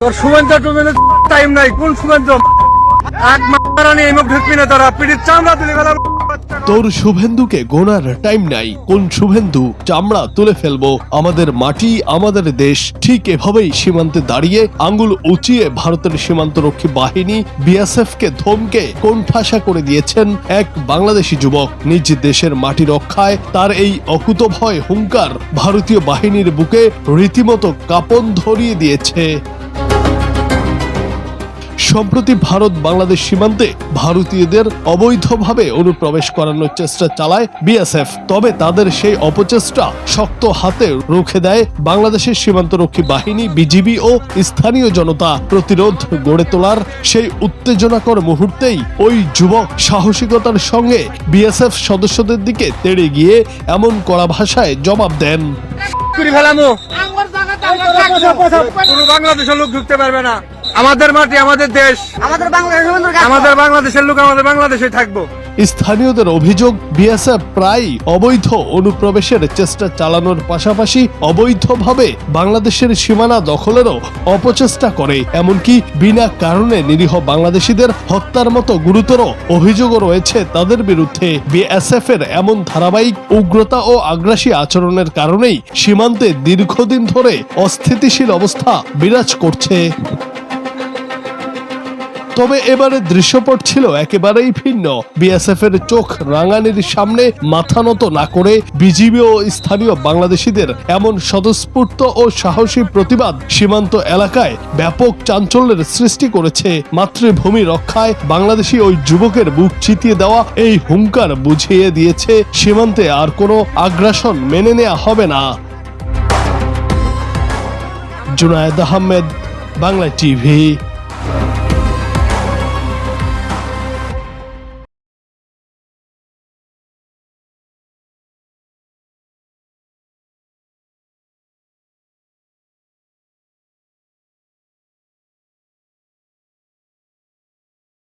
তোর শুভেন্দু টুবেন্দু টাইম নাই। কোন শুভেন্দু? এক মারানি এই মুখ ঢুকবি না, তোরা পিঠির চামড়া তুলে গেলাম। তোর শুভেন্দুকে গোনার টাইম নাই। কোন শুভেন্দু? চামড়া তুলে ফেলবো। আমাদের মাটি, আমাদের দেশ। ঠিক এভাবেই সীমান্তে দাঁড়িয়ে আঙ্গুল উঁচিয়ে ভারতের সীমান্তরক্ষী বাহিনী বিএসএফ কে ধমকে কোণঠাসা করে দিয়েছেন এক বাংলাদেশি যুবক। নিজ দেশের মাটি রক্ষায় তার এই অকুতভয় হুঙ্কার ভারতীয় বাহিনীর বুকে রীতিমতো কাঁপন ধরিয়ে দিয়েছে। সম্প্রতি ভারত বাংলাদেশ সীমান্তে ভারতীয়দের অবৈধভাবে অনুপ্রবেশ করানোর চেষ্টা চালায় বিএসএফ। তবে তাদের সেই অপচেষ্টা শক্ত হাতে রুখে দেয় বাংলাদেশের সীমান্তরক্ষী বাহিনী, বিজিবি ও স্থানীয় জনতা। প্রতিরোধ গড়ে তোলার সেই উত্তেজনাকর মুহূর্তেই ওই যুবক সাহসিকতার সঙ্গে বিএসএফ সদস্যদের দিকে তেড়ে গিয়ে এমন কড়া ভাষায় জবাব দেন। করে ফেলামো। কোনো বাংলাদেশের লোক ঢুকতে পারবে না। আমাদের মাটি, আমাদের দেশ, আমাদের বাংলাদেশের লোক আমাদের বাংলাদেশে থাকবো। স্থানীয়দের অভিযোগ, বিএসএফ প্রায় অবৈধ অনুপ্রবেশের চেষ্টা চালানোর পাশাপাশি অবৈধভাবে বাংলাদেশের সীমানা দখলেরও অপচেষ্টা করে। এমনকি বিনা কারণে নিরীহ বাংলাদেশিদের হত্যার মতো গুরুতর অভিযোগও রয়েছে তাদের বিরুদ্ধে। বিএসএফ এর এমন ধারাবাহিক উগ্রতা ও আগ্রাসী আচরণের কারণেই সীমান্তে দীর্ঘদিন ধরে অস্থিতিশীল অবস্থা বিরাজ করছে। তবে এবারে দৃশ্যপট ছিল একেবারেই ভিন্ন। বিএসএফ এর চোখ রাঙানির সামনে মাথা নত না করে বিজিবি ও স্থানীয় বাংলাদেশিদের এমন স্বতঃস্ফূর্ত ও সাহসী প্রতিবাদ সীমান্ত এলাকায় ব্যাপক চাঞ্চল্যের সৃষ্টি করেছে। মাতৃভূমি রক্ষায় বাংলাদেশি ওই যুবকের বুক চিতিয়ে দেওয়া এই হুঙ্কার বুঝিয়ে দিয়েছে সীমান্তে আর কোনো আগ্রাসন মেনে নেওয়া হবে না। জুনায়েদ আহমেদ, বাংলা টিভি।